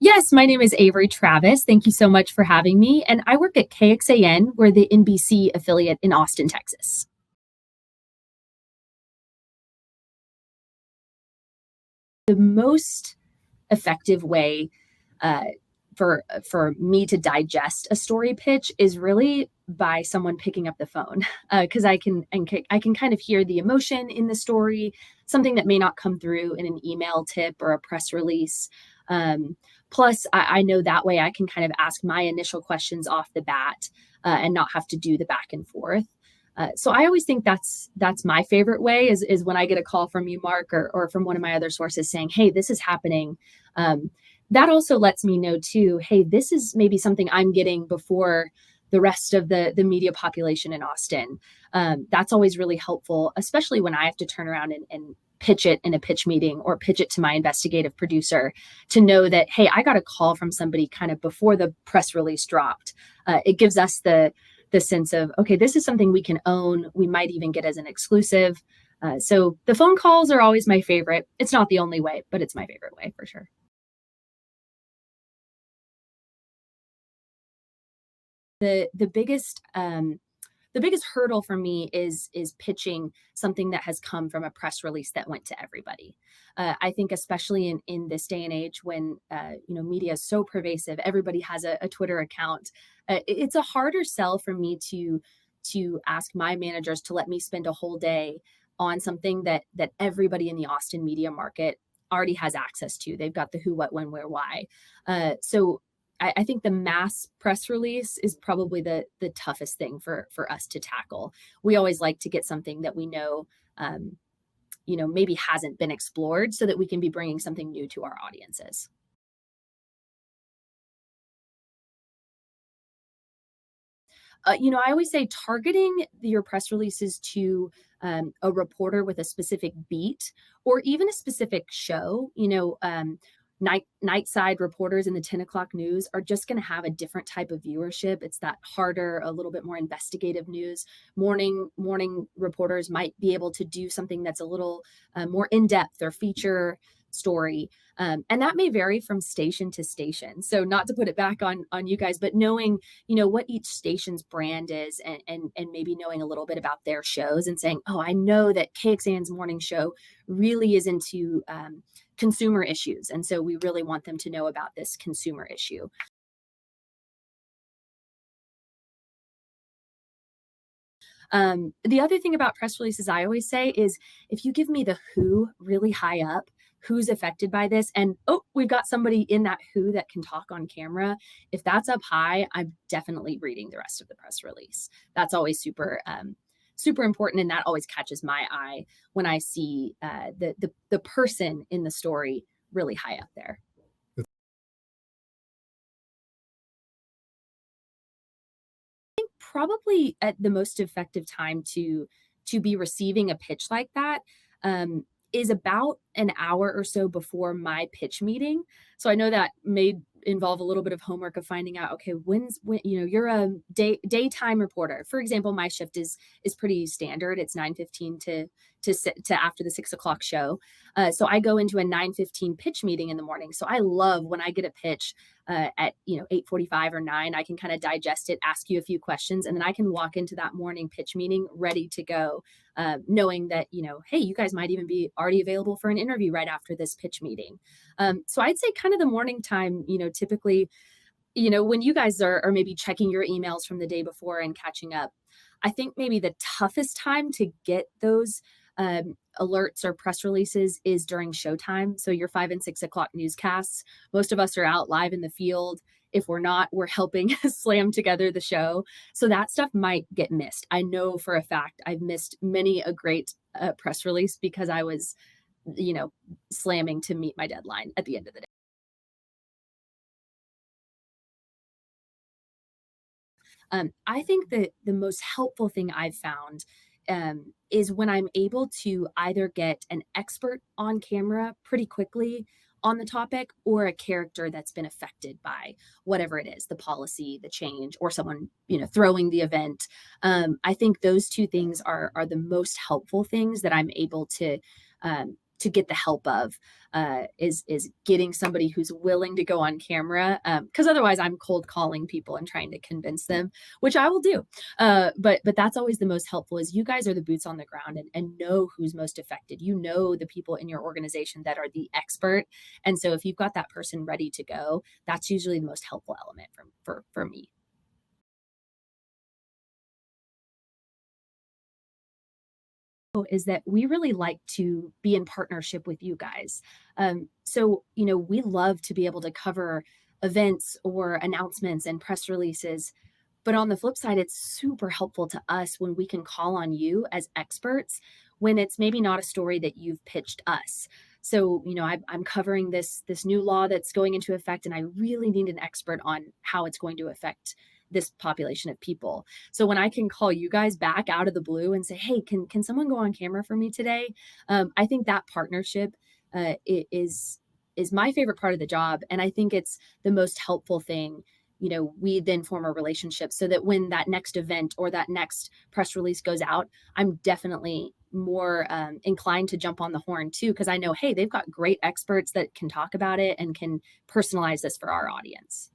Yes, my name is Avery Travis. Thank you so much for having me. And I work at KXAN. We're the NBC affiliate in Austin, Texas. The most effective way uh, for me to digest a story pitch is really by someone picking up the phone because I can kind of hear the emotion in the story, something that may not come through in an email tip or a press release. Um, Plus, I know that way I can kind of ask my initial questions off the bat and not have to do the back and forth. So I always think that's my favorite way is when I get a call from you, Mark, or from one of my other sources saying, "Hey, this is happening." Um, that also lets me know too, "Hey, this is maybe something I'm getting before the rest of the media population in Austin." That's always really helpful, especially when I have to turn around and pitch it in a pitch meeting or pitch it to my investigative producer to know that, hey, I got a call from somebody kind of before the press release dropped. It gives us the sense of, okay, this is something we can own. We might even get as an exclusive. So the phone calls are always my favorite. It's not the only way, but it's my favorite way for sure. The biggest the biggest hurdle for me is pitching something that has come from a press release that went to everybody. I think especially in this day and age when media is so pervasive, everybody has a Twitter account. It's a harder sell for me to ask my managers to let me spend a whole day on something that everybody in the Austin media market already has access to. They've got the who, what, when, where, why. So I think the mass press release is probably the toughest thing for us to tackle. We always like to get something that we know, maybe hasn't been explored, so that we can be bringing something new to our audiences. I always say targeting your press releases to a reporter with a specific beat or even a specific show. Night side reporters in the 10 o'clock news are just going to have a different type of viewership. It's that harder, a little bit more investigative news. Morning reporters might be able to do something that's a little more in depth or feature story. And that may vary from station to station. So not to put it back on you guys, but knowing what each station's brand is and maybe knowing a little bit about their shows and saying, oh, I know that KXAN's morning show really is into consumer issues, and so we really want them to know about this consumer issue. The other thing about press releases I always say is if you give me the who really high up, who's affected by this, and oh, we've got somebody in that who that can talk on camera. If that's up high, I'm definitely reading the rest of the press release. That's always super important, and that always catches my eye when I see the person in the story really high up there. Probably at the most effective time to be receiving a pitch like that is about an hour or so before my pitch meeting. So I know that may involve a little bit of homework of finding out, okay, when you're a daytime reporter. For example, my shift is pretty standard. It's 9:15 to after the 6 o'clock show. So I go into a 9:15 pitch meeting in the morning. So I love when I get a pitch at 8:45 or 9. I can kind of digest it, ask you a few questions, and then I can walk into that morning pitch meeting ready to go, knowing that hey, you guys might even be already available for an interview right after this pitch meeting. So I'd say kind of the morning time, typically, when you guys are maybe checking your emails from the day before and catching up, I think maybe the toughest time to get those alerts or press releases is during showtime. So your 5 and 6 o'clock newscasts, most of us are out live in the field. If we're not, we're helping slam together the show. So that stuff might get missed. I know for a fact I've missed many a great press release because I was, slamming to meet my deadline at the end of the day. I think that the most helpful thing I've found is when I'm able to either get an expert on camera pretty quickly on the topic or a character that's been affected by whatever it is, the policy, the change, or someone throwing the event. I think those two things are the most helpful things that I'm able to to get the help of is getting somebody who's willing to go on camera, because otherwise I'm cold calling people and trying to convince them, which I will do. But that's always the most helpful is you guys are the boots on the ground and know who's most affected. You know the people in your organization that are the expert. And so if you've got that person ready to go, that's usually the most helpful element for me. Is that we really like to be in partnership with you guys. So, we love to be able to cover events or announcements and press releases. But on the flip side, it's super helpful to us when we can call on you as experts when it's maybe not a story that you've pitched us. So, I'm covering this new law that's going into effect, and I really need an expert on how it's going to affect this population of people. So when I can call you guys back out of the blue and say, "Hey, can someone go on camera for me today?" I think that partnership is my favorite part of the job, and I think it's the most helpful thing. We then form a relationship so that when that next event or that next press release goes out, I'm definitely more inclined to jump on the horn too, because I know, hey, they've got great experts that can talk about it and can personalize this for our audience.